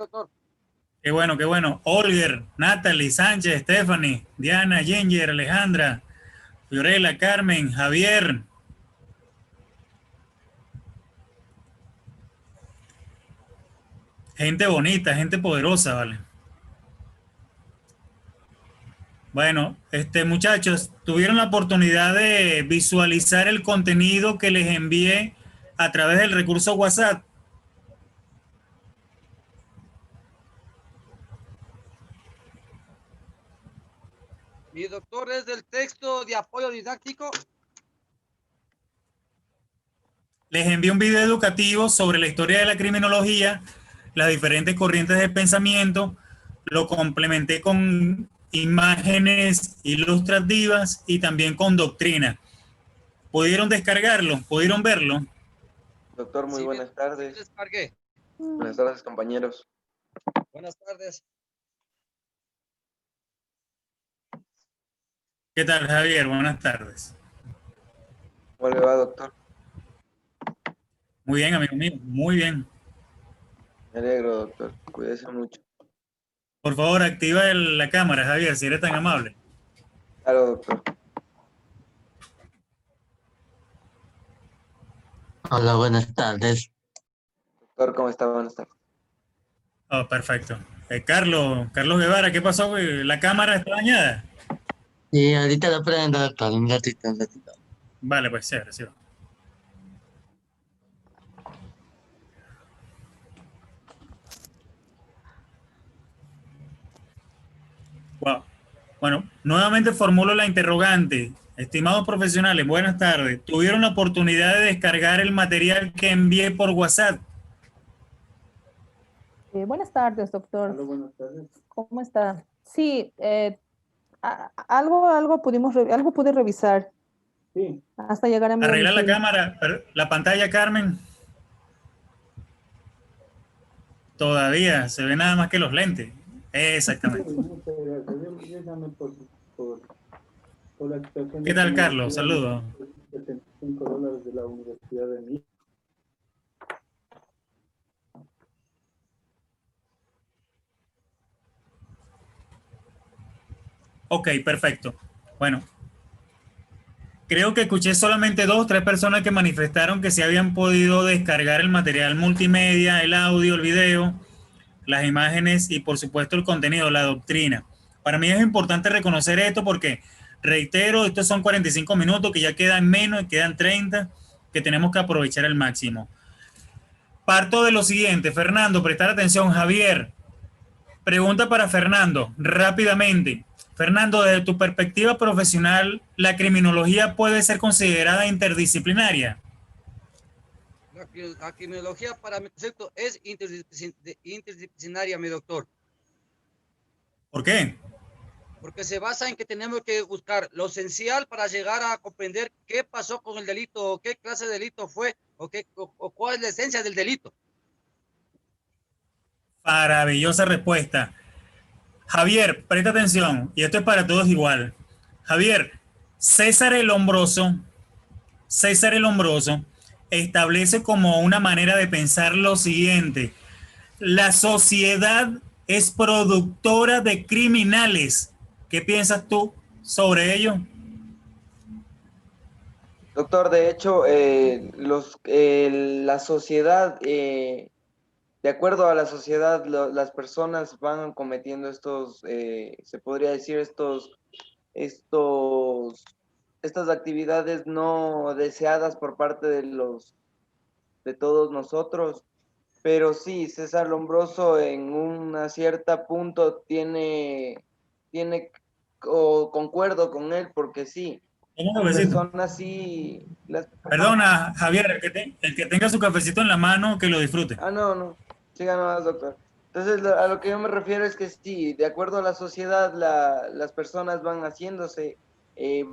doctor. Qué bueno, qué bueno. Olger, Natalie, Sánchez, Stephanie, Diana, Ginger, Alejandra, Fiorella, Carmen, Javier. Gente bonita, gente poderosa, ¿vale? Bueno, muchachos, tuvieron la oportunidad de visualizar el contenido que les envié a través del recurso WhatsApp. Mi doctor es del texto de apoyo didáctico. Les envié un video educativo sobre la historia de la criminología, las diferentes corrientes de pensamiento, lo complementé con imágenes ilustrativas y también con doctrina. ¿Pudieron descargarlo? ¿Pudieron verlo? Doctor, muy buenas tardes. Sí, descargué. Buenas tardes, compañeros. Buenas tardes. ¿Qué tal, Javier? Buenas tardes. ¿Cómo le va, doctor? Muy bien, amigo mío, muy bien. Me alegro, doctor. Cuídese mucho. Por favor, activa la cámara, Javier, si eres tan amable. Claro, doctor. Hola, buenas tardes. Doctor, ¿cómo está? Buenas tardes. Oh, perfecto. Carlos Guevara, ¿qué pasó, güey? ¿La cámara está dañada? Sí, ahorita lo prendo, doctor, un ratito, un ratito. Vale, pues chévere, sí. Wow. Bueno, nuevamente formulo la interrogante. Estimados profesionales, buenas tardes. ¿Tuvieron la oportunidad de descargar el material que envié por WhatsApp? Buenas tardes, doctor. Hola, buenas tardes. ¿Cómo está? Sí, algo pude revisar. Sí. Hasta llegar a mi Arregla la domicilio. cámara, la pantalla, Carmen. Todavía se ve nada más que los lentes. Exactamente. Muchas gracias. Yo llamé por la situación. ¿Qué tal, Carlos? Saludos. $75 de la Universidad de Mí. Ok, perfecto. Bueno, creo que escuché solamente 2, 3 personas que manifestaron que se habían podido descargar el material multimedia, el audio, el video, las imágenes y por supuesto el contenido, la doctrina. Para mí es importante reconocer esto porque, reitero, estos son 45 minutos que ya quedan menos, quedan 30, que tenemos que aprovechar al máximo. Parto de lo siguiente, Fernando, prestar atención, Javier. Pregunta para Fernando, rápidamente. Fernando, desde tu perspectiva profesional, ¿la criminología puede ser considerada interdisciplinaria? La criminología para mi concepto es interdisciplinaria, mi doctor. ¿Por qué? Porque se basa en que tenemos que buscar lo esencial para llegar a comprender qué pasó con el delito, o qué clase de delito fue, o cuál es la esencia del delito. Maravillosa respuesta. Javier, presta atención, y esto es para todos igual. Javier, César el Hombroso establece como una manera de pensar lo siguiente: la sociedad es productora de criminales. ¿Qué piensas tú sobre ello? Doctor, de hecho, la sociedad, de acuerdo a la sociedad, las personas van cometiendo se podría decir, estas actividades no deseadas por parte de todos nosotros. Pero sí, César Lombroso en una cierta punto o concuerdo con él, porque sí, las personas sí. Perdona, Javier, el que tenga su cafecito en la mano, que lo disfrute. No, siga nomás, doctor. Entonces, a lo que yo me refiero es que sí, de acuerdo a la sociedad, las personas van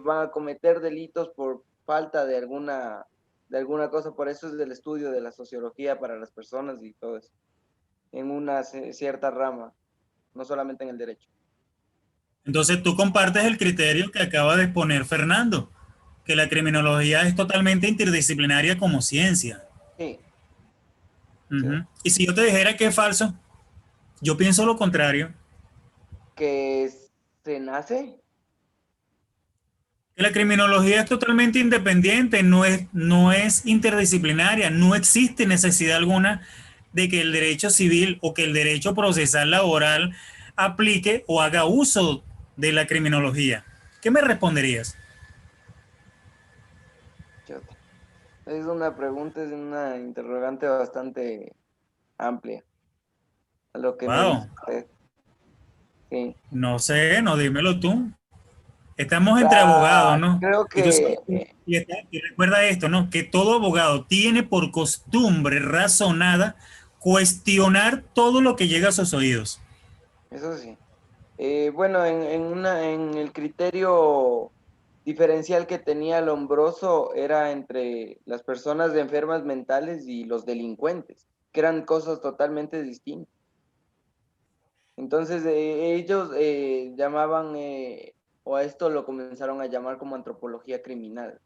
van a cometer delitos por falta de alguna cosa. Por eso es del estudio de la sociología para las personas y todo eso, en una cierta rama, no solamente en el derecho. Entonces tú compartes el criterio que acaba de exponer Fernando, que la criminología es totalmente interdisciplinaria como ciencia. Sí. Y si yo te dijera que es falso, Yo pienso lo contrario, Que se nace. que la criminología es totalmente independiente, no es interdisciplinaria, no existe necesidad alguna de que el derecho civil o que el derecho procesal laboral aplique o haga uso de la criminología. ¿Qué me responderías? Chuta. Es una pregunta, es una interrogante bastante amplia a lo que me dice Wow, usted. Sí. no sé, no dímelo tú. Estamos entre abogados, Ah, ¿no? creo Y, tú sabes, que y recuerda esto, ¿no? Que todo abogado tiene por costumbre razonada cuestionar todo lo que llega a sus oídos. eso sí. Bueno, en el criterio diferencial que tenía Lombroso era entre las personas enfermas mentales y los delincuentes, que eran cosas totalmente distintas. Entonces ellos llamaban, o a esto lo comenzaron a llamar como antropología criminal.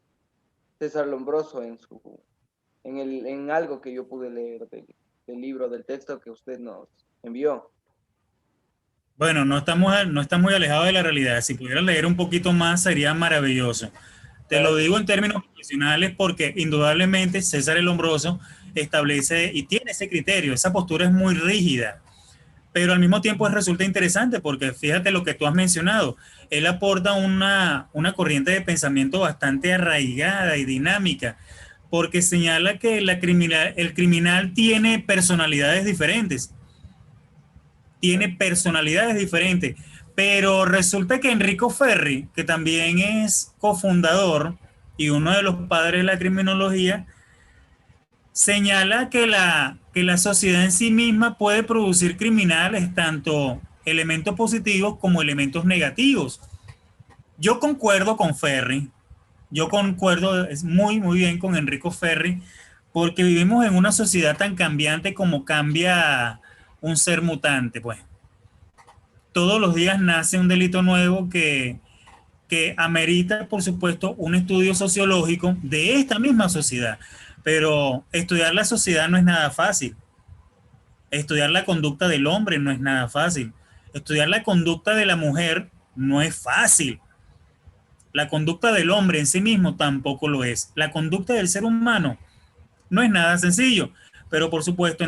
César Lombroso en algo que yo pude leer del libro, del texto que usted nos envió. Bueno, no está muy alejado de la realidad. Si pudieras leer un poquito más, sería maravilloso. Te lo Claro. digo en términos profesionales porque indudablemente César el Lombroso establece y tiene ese criterio. Esa postura es muy rígida, pero al mismo tiempo resulta interesante porque fíjate lo que tú has mencionado. Él aporta una corriente de pensamiento bastante arraigada y dinámica porque señala que el criminal tiene personalidades diferentes, pero resulta que Enrico Ferri, que también es cofundador y uno de los padres de la criminología, señala que la sociedad en sí misma puede producir criminales, tanto elementos positivos como elementos negativos. Yo concuerdo con Ferri, yo concuerdo es muy bien con Enrico Ferri, porque vivimos en una sociedad tan cambiante como cambia un ser mutante, pues. Todos los días nace un delito nuevo que amerita, por supuesto, un estudio sociológico de esta misma sociedad. Pero estudiar la sociedad no es nada fácil. Estudiar la conducta del hombre no es nada fácil. Estudiar la conducta de la mujer no es fácil. La conducta del hombre en sí mismo tampoco lo es. La conducta del ser humano no es nada sencillo. Pero por supuesto,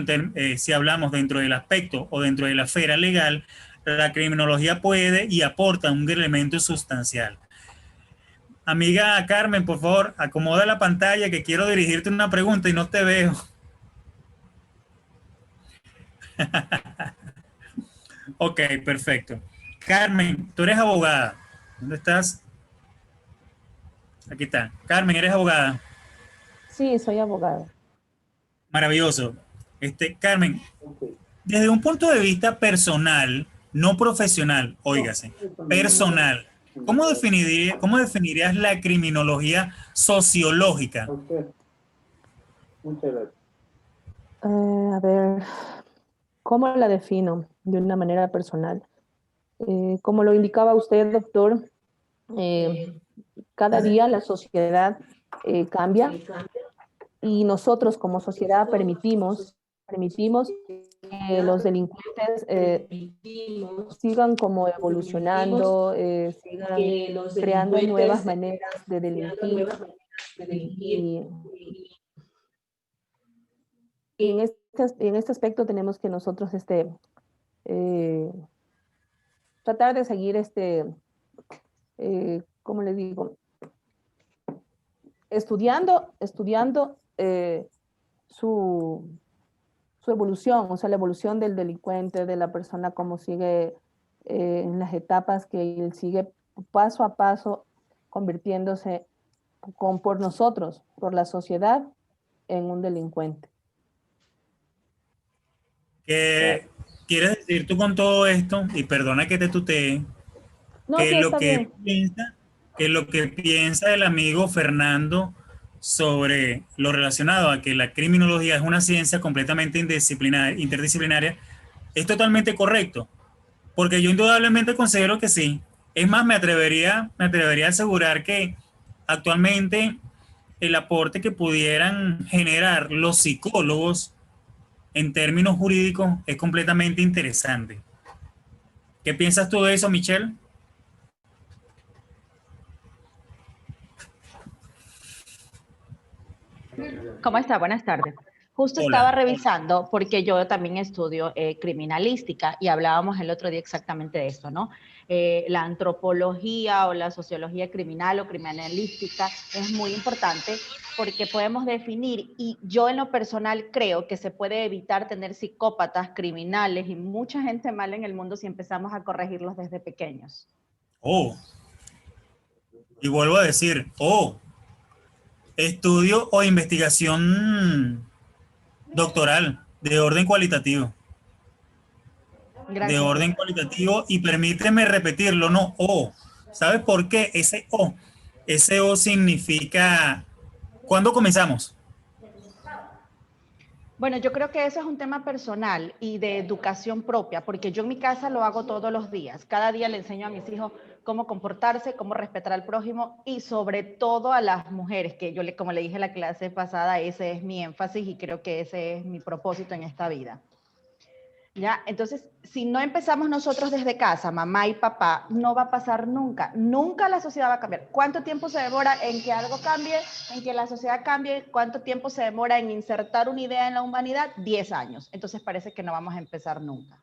si hablamos dentro del aspecto o dentro de la esfera legal, la criminología puede y aporta un elemento sustancial. Amiga Carmen, por favor, acomoda la pantalla que quiero dirigirte una pregunta y no te veo. Ok, perfecto. Carmen, tú eres abogada. ¿Dónde estás? Aquí está. Carmen, eres abogada. Sí, soy abogada. Maravilloso. Carmen, desde un punto de vista personal, no profesional, óigase, personal, cómo definirías la criminología sociológica? A ver, ¿cómo la defino de una manera personal? Como lo indicaba usted, doctor, cada día la sociedad cambia y nosotros como sociedad permitimos que los delincuentes sigan como evolucionando, sigan creando nuevas maneras de delinquir. Y en este aspecto tenemos que nosotros eh, tratar de seguir ¿cómo le digo? Estudiando su evolución, o sea, la evolución del delincuente, de la persona, cómo sigue en las etapas que él sigue paso a paso convirtiéndose por nosotros, por la sociedad, en un delincuente. ¿Qué quieres decir tú con todo esto? Y perdona que te tutee, No, que sí, lo está que bien. piensa, que lo que piensa el amigo Fernando sobre lo relacionado a que la criminología es una ciencia completamente interdisciplinaria, es totalmente correcto, porque yo indudablemente considero que sí. Es más, me atrevería a asegurar que actualmente el aporte que pudieran generar los psicólogos en términos jurídicos es completamente interesante. ¿Qué piensas tú de eso, Michelle? ¿Cómo está? Buenas tardes. Justo Hola. estaba revisando, porque yo también estudio criminalística y hablábamos el otro día exactamente de esto, ¿no? La antropología o la sociología criminal o criminalística es muy importante porque podemos definir, y yo en lo personal creo que se puede evitar tener psicópatas, criminales y mucha gente mala en el mundo si empezamos a corregirlos desde pequeños. Oh, y vuelvo a decir, estudio o investigación doctoral de orden cualitativo. Gracias. De orden cualitativo, y permíteme repetirlo, no O. ¿Sabes por qué? Ese O significa, ¿cuándo comenzamos? Bueno, yo creo que eso es un tema personal y de educación propia, porque yo en mi casa lo hago todos los días. Cada día le enseño a mis hijos cómo comportarse, cómo respetar al prójimo y sobre todo a las mujeres, que yo, como le dije en la clase pasada, ese es mi énfasis y creo que ese es mi propósito en esta vida. ¿Ya? Entonces, si no empezamos nosotros desde casa, mamá y papá, no va a pasar nunca. Nunca la sociedad va a cambiar. ¿Cuánto tiempo se demora en que algo cambie, en que la sociedad cambie? ¿Cuánto tiempo se demora en insertar una idea en la humanidad? 10 años. Entonces parece que no vamos a empezar nunca.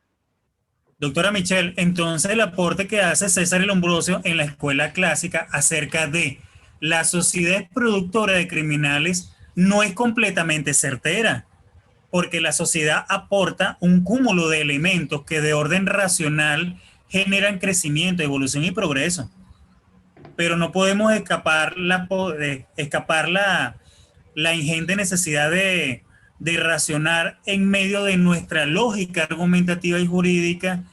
Doctora Michelle, entonces el aporte que hace César y Lombroso en la escuela clásica acerca de la sociedad productora de criminales no es completamente certera, porque la sociedad aporta un cúmulo de elementos que de orden racional generan crecimiento, evolución y progreso. Pero no podemos escapar la ingente necesidad de racionar en medio de nuestra lógica argumentativa y jurídica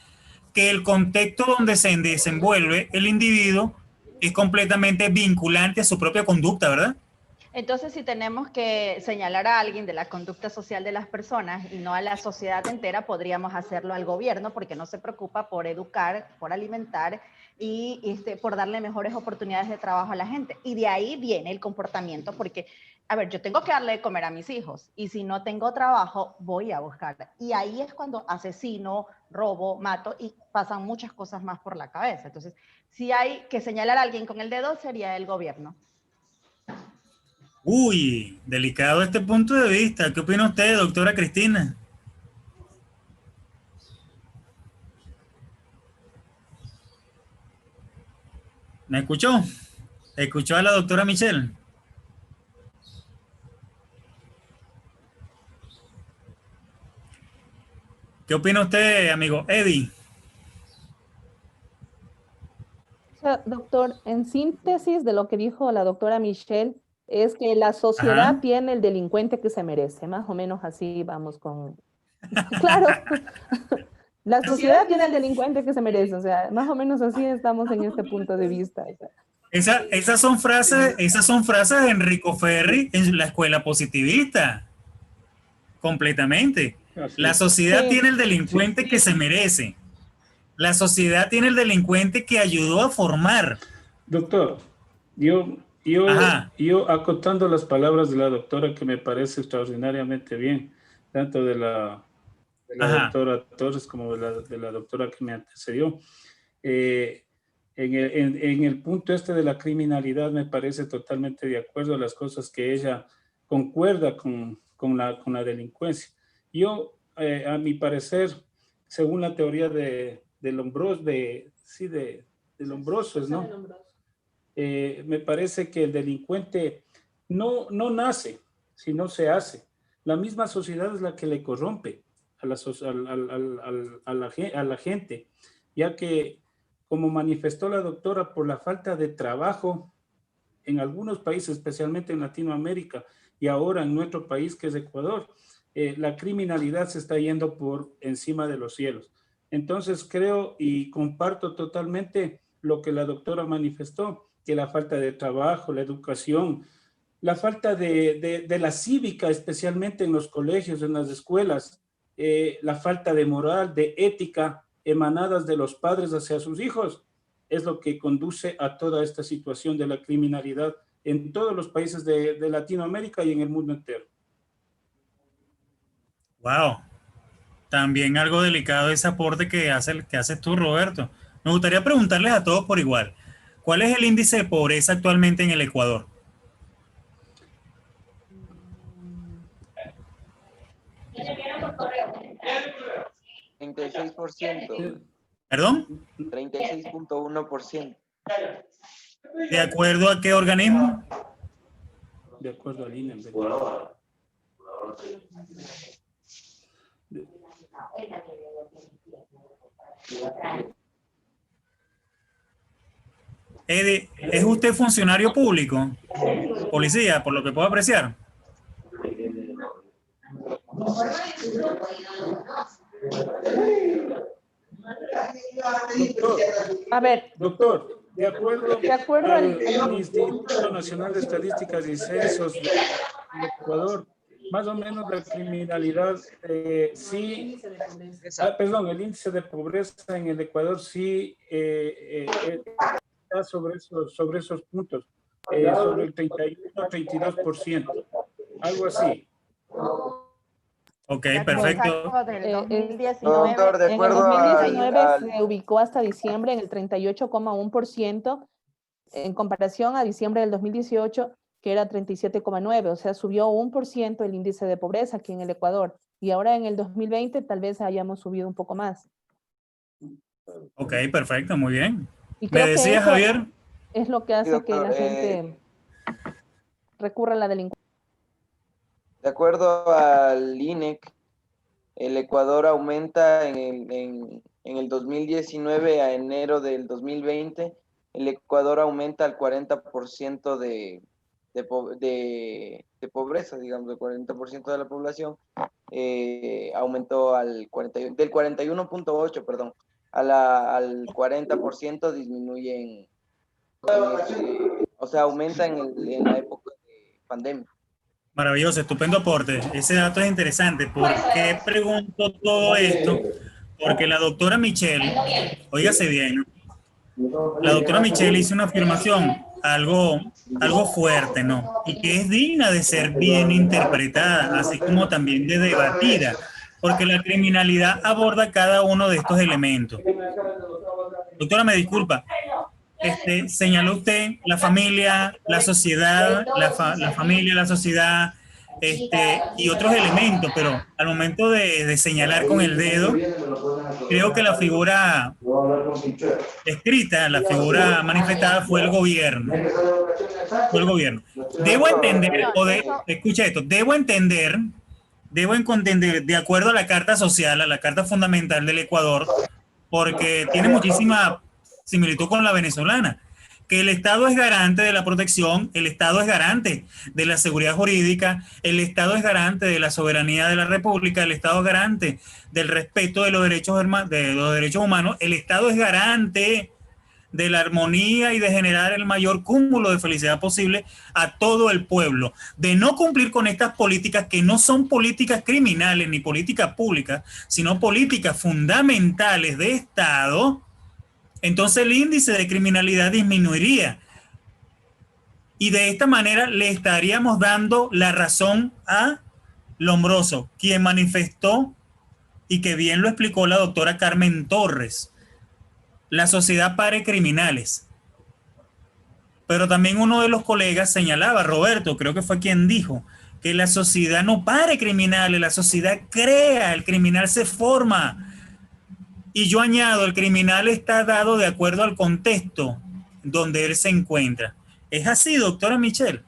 que el contexto donde se desenvuelve el individuo es completamente vinculante a su propia conducta, ¿verdad? Entonces, si tenemos que señalar a alguien de la conducta social de las personas y no a la sociedad entera, podríamos hacerlo al gobierno porque no se preocupa por educar, por alimentar y por darle mejores oportunidades de trabajo a la gente. Y de ahí viene el comportamiento porque, a ver, yo tengo que darle de comer a mis hijos y si no tengo trabajo, voy a buscar. Y ahí es cuando asesino, robo, mato y pasan muchas cosas más por la cabeza. Entonces, si hay que señalar a alguien con el dedo, sería el gobierno. Uy, delicado este punto de vista. ¿Qué opina usted, doctora Cristina? ¿Me escuchó? ¿Escuchó a la doctora Michelle? ¿Qué opina usted, amigo Eddie? O sea, doctor, en síntesis de lo que dijo la doctora Michelle, es que la sociedad Ajá. tiene el delincuente que se merece, más o menos así vamos con... Claro, la sociedad tiene el delincuente que se merece, o sea, más o menos así estamos en este punto de vista. O sea. Esas son frases de Enrico Ferri en la escuela positivista. Completamente. La sociedad tiene el delincuente que se merece. La sociedad tiene el delincuente que ayudó a formar. Doctor, yo acotando las palabras de la doctora, que me parece extraordinariamente bien, tanto de la doctora Torres como de la doctora que me antecedió. En el punto este de la criminalidad me parece totalmente de acuerdo a las cosas que ella concuerda con la delincuencia. Yo, a mi parecer, según la teoría de Lombroso, ¿no? Me parece que el delincuente no nace, sino se hace. La misma sociedad es la que le corrompe a la gente, ya que, como manifestó la doctora, por la falta de trabajo en algunos países, especialmente en Latinoamérica y ahora en nuestro país, que es Ecuador, la criminalidad se está yendo por encima de los cielos. Entonces creo y comparto totalmente lo que la doctora manifestó, que la falta de trabajo, la educación, la falta de la cívica, especialmente en los colegios, en las escuelas, la falta de moral, de ética emanadas de los padres hacia sus hijos, es lo que conduce a toda esta situación de la criminalidad en todos los países de Latinoamérica y en el mundo entero. Wow, También algo delicado ese aporte que haces tú, Roberto. Me gustaría preguntarles a todos por igual. ¿Cuál es el índice de pobreza actualmente en el Ecuador? ¿36%? ¿Perdón? 36.1%. ¿De acuerdo a qué organismo? De acuerdo al INE. Eddie, ¿es usted funcionario público? Policía, por lo que puedo apreciar. A ver, Doctor, de acuerdo al al Instituto Nacional de Estadísticas y Censos de Ecuador, más o menos la criminalidad sí, perdón, el índice de pobreza en el Ecuador sí está sobre esos puntos, sobre el 31-32%, algo así. Ok, Dato perfecto. exacto del No, 2019. doctor, de en el acuerdo 2019 al- se ubicó hasta diciembre en el 38,1%, en comparación a diciembre del 2018, que era 37,9%, o sea, subió 1% el índice de pobreza aquí en el Ecuador. Y ahora en el 2020 tal vez hayamos subido un poco más. Ok, perfecto, muy bien. Y ¿Me creo que decía, eso Javier? es lo que Sí, hace que doctor, la gente recurra a la delincuencia. de acuerdo al INEC, el Ecuador aumenta en el 2019 a enero del 2020, el Ecuador aumenta al 40% de pobreza, digamos, el 40% de la población aumentó del 41.8, perdón, al 40% disminuye o sea, aumenta en la época de pandemia. Maravilloso, estupendo aporte. Ese dato es interesante. ¿Por qué pregunto todo esto? Porque la doctora Michelle, óigase bien, la doctora Michelle hizo una afirmación, algo fuerte, ¿no? Y que es digna de ser bien interpretada, así como también de debatida, porque la criminalidad aborda cada uno de estos elementos. Doctora, me disculpa, señaló usted la familia, la sociedad, la familia, la sociedad, y otros elementos, pero al momento de señalar con el dedo, creo que la figura escrita, la figura manifestada fue el gobierno. Fue el gobierno. Debo entender, escucha esto, debo entender, de acuerdo a la Carta Social, a la Carta Fundamental del Ecuador, porque tiene muchísima similitud con la venezolana, que el Estado es garante de la protección, el Estado es garante de la seguridad jurídica, el Estado es garante de la soberanía de la República, el Estado es garante del respeto de los derechos humanos, el Estado es garante de la armonía y de generar el mayor cúmulo de felicidad posible a todo el pueblo. De no cumplir con estas políticas que no son políticas criminales ni políticas públicas, sino políticas fundamentales de Estado, entonces el índice de criminalidad disminuiría. Y de esta manera le estaríamos dando la razón a Lombroso, quien manifestó, y que bien lo explicó la doctora Carmen Torres, la sociedad pare criminales. Pero también uno de los colegas señalaba, Roberto, creo que fue quien dijo, que la sociedad no pare criminales, la sociedad crea, el criminal se forma. Y yo añado, el criminal está dado de acuerdo al contexto donde él se encuentra. ¿Es así, doctora Michelle?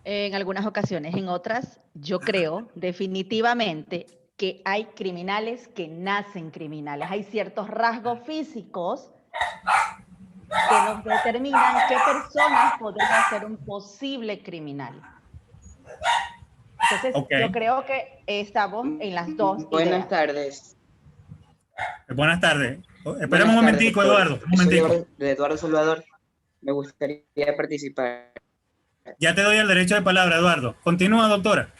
En algunas ocasiones, en otras, yo creo definitivamente que hay criminales que nacen criminales. Hay ciertos rasgos físicos que nos determinan qué personas podrían ser un posible criminal. Entonces, yo creo que estamos en las dos Buenas tardes. Buenas tardes. Espérame un momentico, Eduardo. Un momentico. Soy Eduardo Salvador. Me gustaría participar. Ya te doy el derecho de palabra, Eduardo. Continúa, doctora.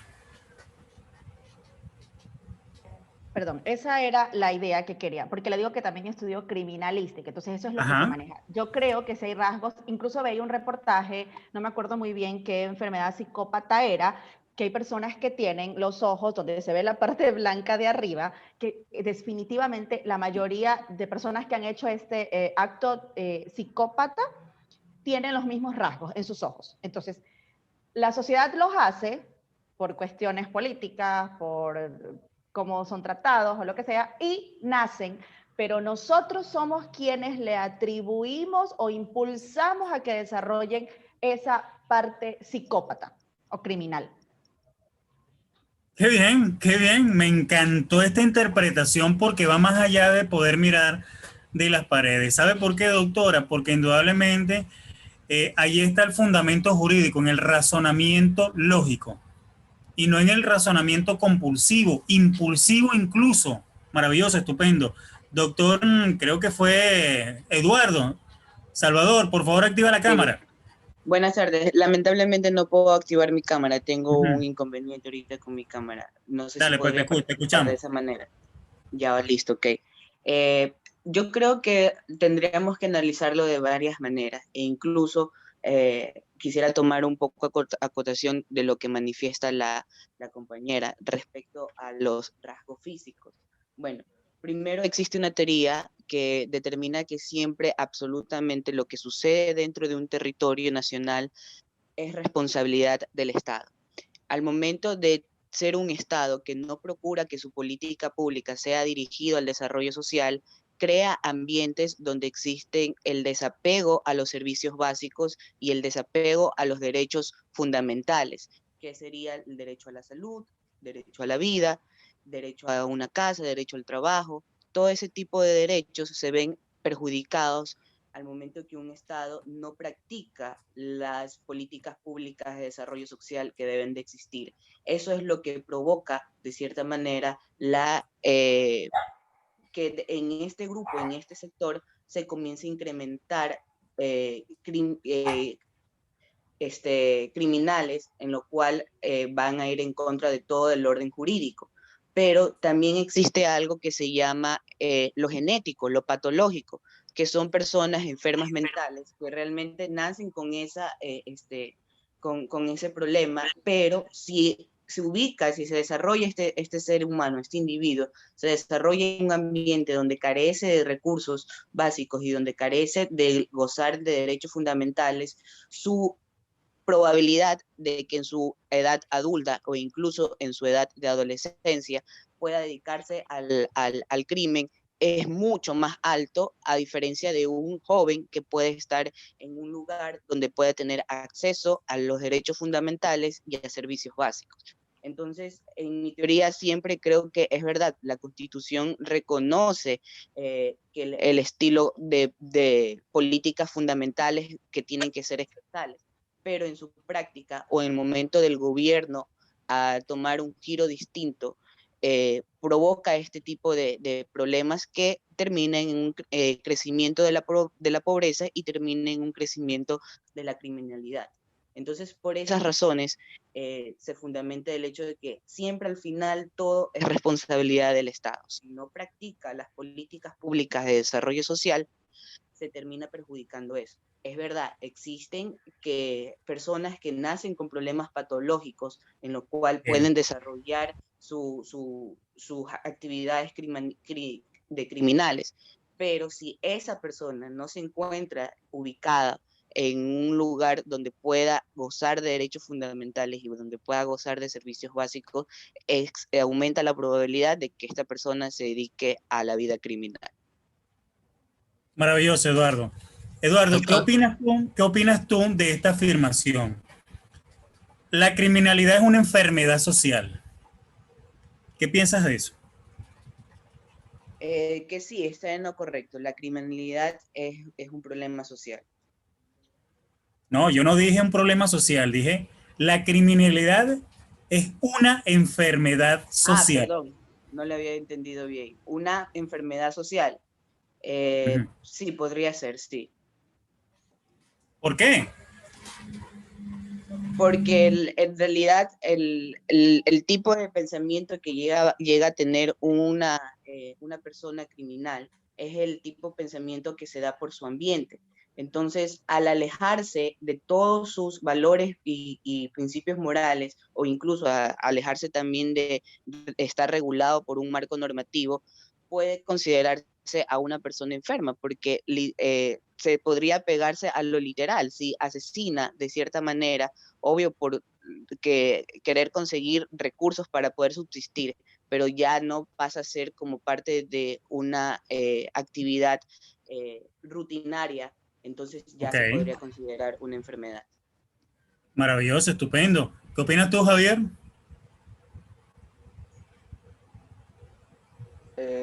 Perdón, esa era la idea que quería, porque le digo que también estudió criminalística, entonces eso es lo que se maneja. Yo creo que si hay rasgos, incluso veía un reportaje, no me acuerdo muy bien qué enfermedad psicópata era, que hay personas que tienen los ojos donde se ve la parte blanca de arriba, que definitivamente la mayoría de personas que han hecho este acto psicópata tienen los mismos rasgos en sus ojos. Entonces, la sociedad los hace por cuestiones políticas, por cómo son tratados o lo que sea, y nacen, pero nosotros somos quienes le atribuimos o impulsamos a que desarrollen esa parte psicópata o criminal. Qué bien, me encantó esta interpretación porque va más allá de poder mirar de las paredes. ¿Sabe por qué, doctora? Porque indudablemente ahí está el fundamento jurídico, en el razonamiento lógico y no en el razonamiento compulsivo, impulsivo incluso. Maravilloso, estupendo. Doctor, creo que fue Eduardo. Salvador, por favor, activa la cámara. Buenas tardes. Lamentablemente no puedo activar mi cámara. Tengo un inconveniente ahorita con mi cámara. No sé Dale, si pues podría te escuchamos de esa manera. Ya, listo, ok. Yo creo que tendríamos que analizarlo de varias maneras e incluso quisiera tomar un poco acotación de lo que manifiesta la compañera respecto a los rasgos físicos. Bueno, primero existe una teoría que determina que siempre absolutamente lo que sucede dentro de un territorio nacional es responsabilidad del Estado. Al momento de ser un Estado que no procura que su política pública sea dirigido al desarrollo social, crea ambientes donde existen el desapego a los servicios básicos y el desapego a los derechos fundamentales, que sería el derecho a la salud, derecho a la vida, derecho a una casa, derecho al trabajo. Todo ese tipo de derechos se ven perjudicados al momento que un Estado no practica las políticas públicas de desarrollo social que deben de existir. Eso es lo que provoca, de cierta manera, que en este grupo, en este sector, se comience a incrementar criminales, en lo cual van a ir en contra de todo el orden jurídico. Pero también existe algo que se llama lo genético, lo patológico, que son personas enfermas mentales que realmente nacen con con ese problema, pero si se ubica, si se desarrolla este ser humano, este individuo, se desarrolla en un ambiente donde carece de recursos básicos y donde carece de gozar de derechos fundamentales, su probabilidad de que en su edad adulta o incluso en su edad de adolescencia pueda dedicarse al crimen es mucho más alto, a diferencia de un joven que puede estar en un lugar donde puede tener acceso a los derechos fundamentales y a servicios básicos. Entonces, en mi teoría siempre creo que es verdad, la Constitución reconoce que el estilo de políticas fundamentales que tienen que ser estatales, pero en su práctica o en el momento del gobierno a tomar un giro distinto, provoca este tipo de problemas que terminan en un crecimiento de la pobreza y terminan en un crecimiento de la criminalidad. Entonces, por esas razones, se fundamenta el hecho de que siempre al final todo es responsabilidad del Estado. Si no practica las políticas públicas de desarrollo social, se termina perjudicando eso. Es verdad, existen personas que nacen con problemas patológicos en lo cual pueden desarrollar sus actividades de criminales, pero si esa persona no se encuentra ubicada en un lugar donde pueda gozar de derechos fundamentales y donde pueda gozar de servicios básicos, aumenta la probabilidad de que esta persona se dedique a la vida criminal. Maravilloso, Eduardo. Eduardo, ¿qué opinas tú de esta afirmación? La criminalidad es una enfermedad social. ¿Qué piensas de eso? Que sí, está en lo correcto. La criminalidad es un problema social. No, yo no dije un problema social, dije la criminalidad es una enfermedad social. Perdón, no le había entendido bien. Una enfermedad social. Sí, podría ser, sí. ¿Por qué? Porque en realidad el tipo de pensamiento que llega a tener una persona criminal es el tipo de pensamiento que se da por su ambiente. Entonces, al alejarse de todos sus valores y principios morales, o incluso alejarse también de estar regulado por un marco normativo, puede considerarse a una persona enferma, porque se podría pegarse a lo literal, si asesina de cierta manera, obvio por querer conseguir recursos para poder subsistir, pero ya no pasa a ser como parte de una actividad rutinaria, entonces ya se podría considerar una enfermedad. Maravilloso, estupendo. ¿Qué opinas tú, Javier?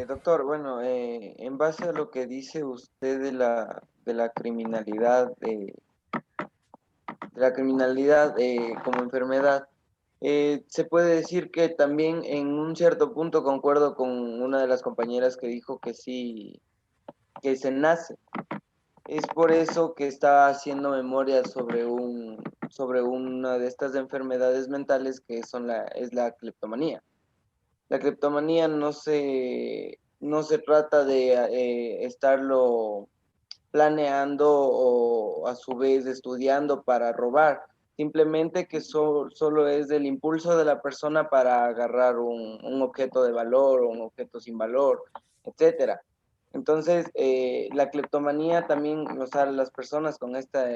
Doctor, bueno, en base a lo que dice usted de la criminalidad, como enfermedad, se puede decir que también en un cierto punto concuerdo con una de las compañeras que dijo que sí, que se nace. Es por eso que estaba haciendo memoria sobre una de estas enfermedades mentales que es la cleptomanía. La cleptomanía no se trata de estarlo planeando o a su vez estudiando para robar, simplemente que solo es el impulso de la persona para agarrar un objeto de valor o un objeto sin valor, etcétera. Entonces, la cleptomanía también, o sea, las personas con esta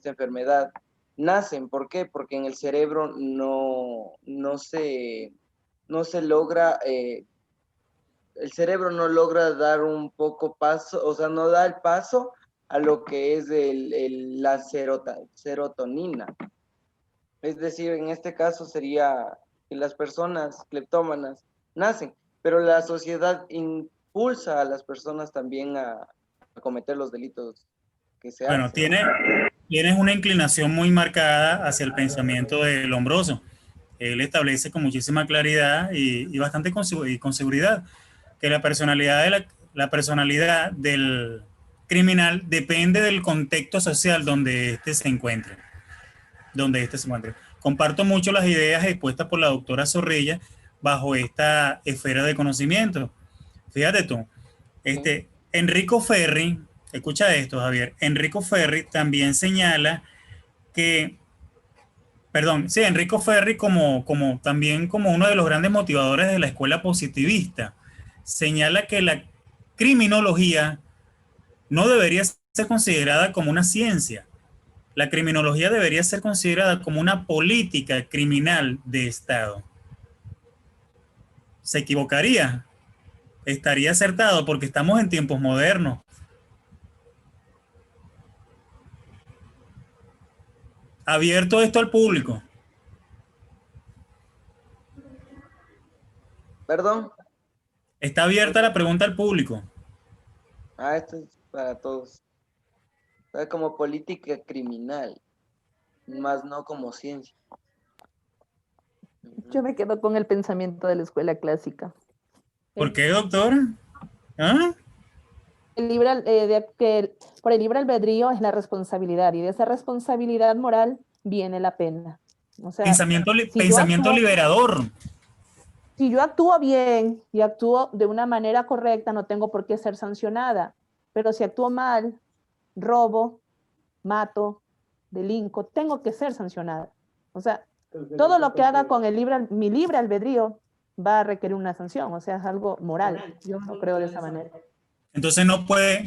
enfermedad nacen. ¿Por qué? Porque en el cerebro no se logra, el cerebro no logra dar un poco paso, o sea, no da el paso a lo que es la serotonina. Es decir, en este caso sería que las personas cleptómanas nacen, pero la sociedad impulsa a las personas también a cometer los delitos que se hacen. Bueno, tienes una inclinación muy marcada hacia el pensamiento del Lombroso. Él establece con muchísima claridad y bastante con seguridad que la personalidad del criminal depende del contexto social donde éste se encuentre. Comparto mucho las ideas expuestas por la doctora Zorrilla bajo esta esfera de conocimiento. Fíjate tú, Enrico Ferri, escucha esto, Javier. Enrico Ferri también señala que, Enrico Ferri también como uno de los grandes motivadores de la escuela positivista, señala que la criminología no debería ser considerada como una ciencia. La criminología debería ser considerada como una política criminal de Estado. ¿Se equivocaría? Estaría acertado porque estamos en tiempos modernos. Abierto esto al público. ¿Perdón? Está abierta la pregunta al público. Esto es para todos. Es como política criminal, más no como ciencia. Yo me quedo con el pensamiento de la escuela clásica. ¿Por qué, doctora? ¿Ah? Por el libre albedrío es la responsabilidad, y de esa responsabilidad moral viene la pena. O sea, pensamiento liberador. Si yo actúo bien y actúo de una manera correcta, no tengo por qué ser sancionada. Pero si actúo mal, robo, mato, delinco, tengo que ser sancionada. O sea, todo lo que haga con mi libre albedrío va a requerir una sanción. O sea, es algo moral. Yo no creo de esa manera. Entonces no puede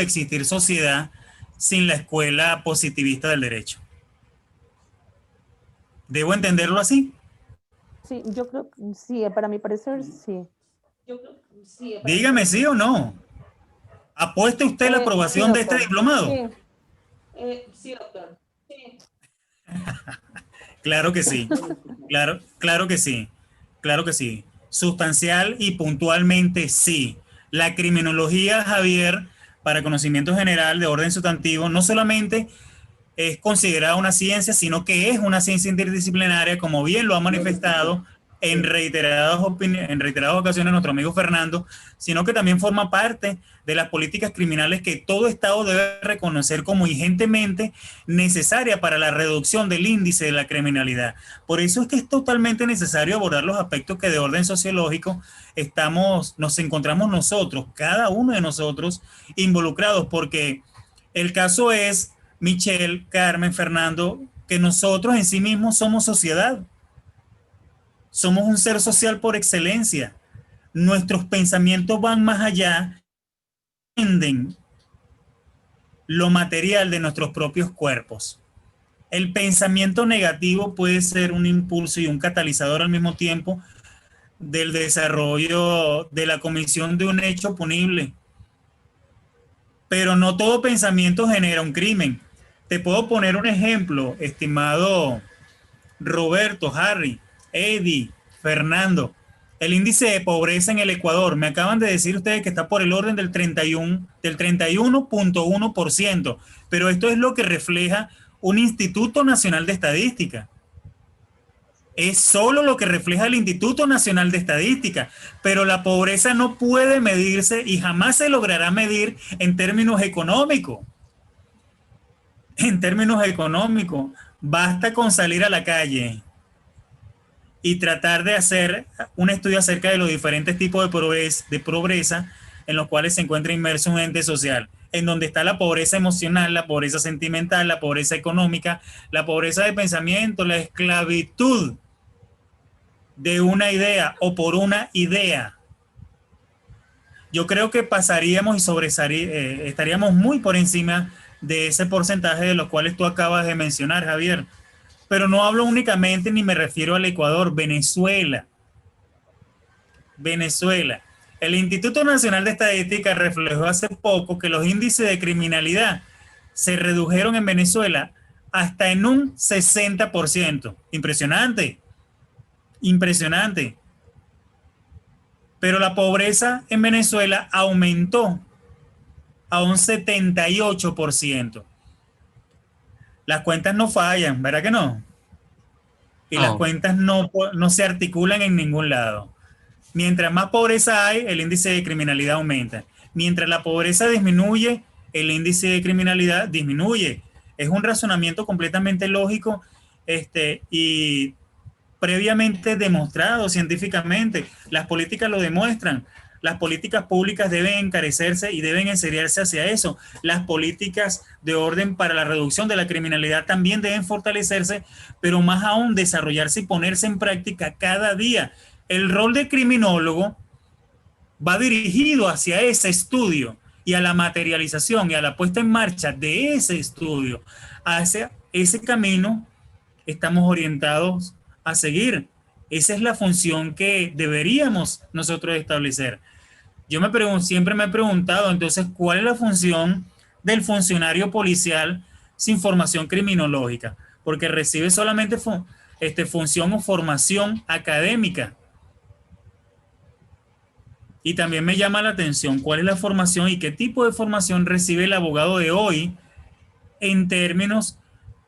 existir sociedad sin la escuela positivista del derecho. ¿Debo entenderlo así? Sí, yo creo que sí, para mi parecer, sí. Dígame sí o no. ¿Apuesta usted la aprobación de este diplomado? Sí, doctor. Sí. Claro que sí. Claro que sí. Claro que sí. Sustancial y puntualmente sí. La criminología, Javier, para conocimiento general de orden sustantivo, no solamente es considerada una ciencia, sino que es una ciencia interdisciplinaria, como bien lo ha manifestado en reiteradas ocasiones nuestro amigo Fernando, sino que también forma parte de las políticas criminales que todo Estado debe reconocer como urgentemente necesaria para la reducción del índice de la criminalidad. Por eso es que es totalmente necesario abordar los aspectos que de orden sociológico nos encontramos nosotros, cada uno de nosotros involucrados, porque el caso es, Michelle, Carmen, Fernando, que nosotros en sí mismos somos sociedad. Somos un ser social por excelencia. Nuestros pensamientos van más allá, entienden lo material de nuestros propios cuerpos. El pensamiento negativo puede ser un impulso y un catalizador al mismo tiempo del desarrollo de la comisión de un hecho punible. Pero no todo pensamiento genera un crimen. Te puedo poner un ejemplo, estimado Roberto, Harry, Eddie, Fernando. El índice de pobreza en el Ecuador, me acaban de decir ustedes que está por el orden del 31.1%, pero esto es lo que refleja un Instituto Nacional de Estadística. Es solo lo que refleja el Instituto Nacional de Estadística, pero la pobreza no puede medirse y jamás se logrará medir en términos económicos. En términos económicos, basta con salir a la calle y tratar de hacer un estudio acerca de los diferentes tipos de pobreza en los cuales se encuentra inmerso un ente social, en donde está la pobreza emocional, la pobreza sentimental, la pobreza económica, la pobreza de pensamiento, la esclavitud de una idea o por una idea. Yo creo que pasaríamos y estaríamos muy por encima de ese porcentaje de los cuales tú acabas de mencionar, Javier. Pero no hablo únicamente ni me refiero al Ecuador, Venezuela. Venezuela. El Instituto Nacional de Estadística reflejó hace poco que los índices de criminalidad se redujeron en Venezuela hasta en un 60%. Impresionante. Impresionante. Pero la pobreza en Venezuela aumentó a un 78%. Las cuentas no fallan, ¿verdad que no? Y las cuentas no se articulan en ningún lado. Mientras más pobreza hay, el índice de criminalidad aumenta. Mientras la pobreza disminuye, el índice de criminalidad disminuye. Es un razonamiento completamente lógico y previamente demostrado científicamente. Las políticas lo demuestran. Las políticas públicas deben encarecerse y deben enseriarse hacia eso. Las políticas de orden para la reducción de la criminalidad también deben fortalecerse, pero más aún desarrollarse y ponerse en práctica cada día. El rol de criminólogo va dirigido hacia ese estudio y a la materialización y a la puesta en marcha de ese estudio. Hacia ese camino estamos orientados a seguir. Esa es la función que deberíamos nosotros establecer. Yo siempre me he preguntado, entonces, ¿cuál es la función del funcionario policial sin formación criminológica? Porque recibe solamente función o formación académica. Y también me llama la atención cuál es la formación y qué tipo de formación recibe el abogado de hoy en términos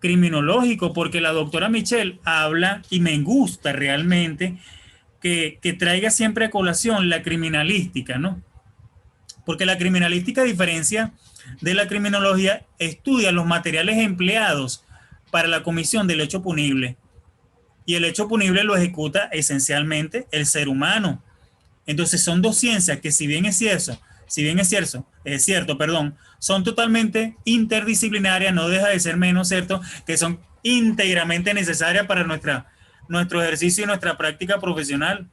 criminológicos, porque la doctora Michelle habla, y me gusta realmente, que traiga siempre a colación la criminalística, ¿no? Porque la criminalística, a diferencia de la criminología, estudia los materiales empleados para la comisión del hecho punible. Y el hecho punible lo ejecuta esencialmente el ser humano. Entonces son dos ciencias que si bien es cierto, son totalmente interdisciplinarias, no deja de ser menos cierto que son íntegramente necesarias para nuestro ejercicio y nuestra práctica profesional.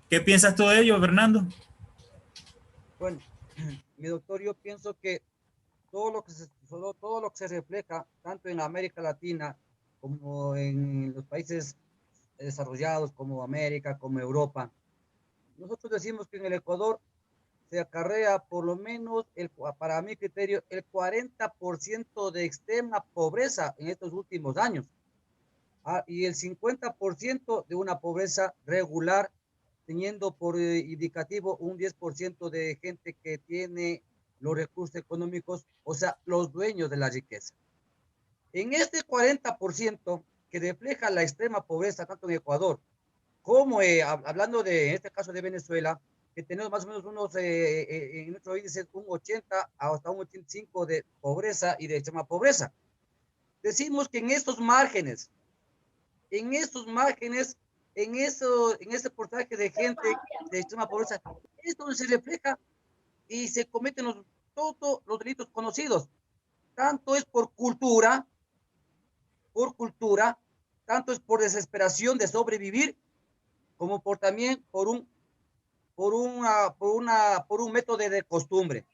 ¿Qué piensas tú de ello, Fernando? Bueno, mi doctor, yo pienso que todo lo que se refleja tanto en América Latina como en los países desarrollados como América, como Europa, nosotros decimos que en el Ecuador se acarrea por lo menos, para mi criterio, el 40% de extrema pobreza en estos últimos años. Y el 50% de una pobreza regular, teniendo por indicativo un 10% de gente que tiene los recursos económicos, o sea, los dueños de la riqueza. En este 40% que refleja la extrema pobreza tanto en Ecuador como hablando de, en este caso de Venezuela, que tenemos más o menos unos, en nuestro índice, un 80 hasta un 85 de pobreza y de extrema pobreza. Decimos que en estos márgenes, en ese porcentaje de gente de extrema pobreza, es donde se refleja y se cometen todos los delitos conocidos. Tanto es por cultura, tanto es por desesperación de sobrevivir, como también por un método de costumbre.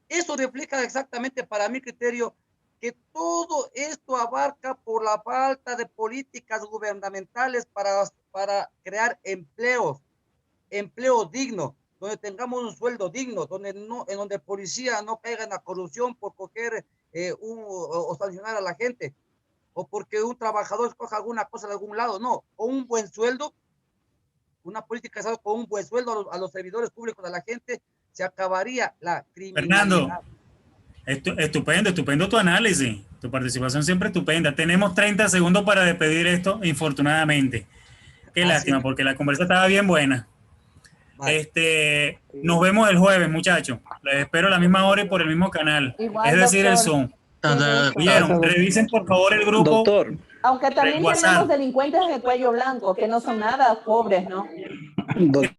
Eso refleja exactamente, para mi criterio, que todo esto abarca por la falta de políticas gubernamentales para crear empleo digno, donde tengamos un sueldo digno, en donde el policía no caiga en la corrupción por coger o sancionar a la gente, o porque un trabajador escoja alguna cosa de algún lado, no, o un buen sueldo, una política con un buen sueldo a los servidores públicos, a la gente, se acabaría la criminalidad. Fernando, estupendo tu análisis, tu participación siempre estupenda. Tenemos 30 segundos para despedir esto, infortunadamente. Qué lástima, porque la conversa estaba bien buena. Vale. Nos vemos el jueves, muchachos. Les espero a la misma hora y por el mismo canal. Igual, es decir, doctor. el Zoom. ¿Oyeron? Revisen por favor el grupo. Doctor. Aunque también tenemos delincuentes de cuello blanco, que no son nada pobres, ¿no?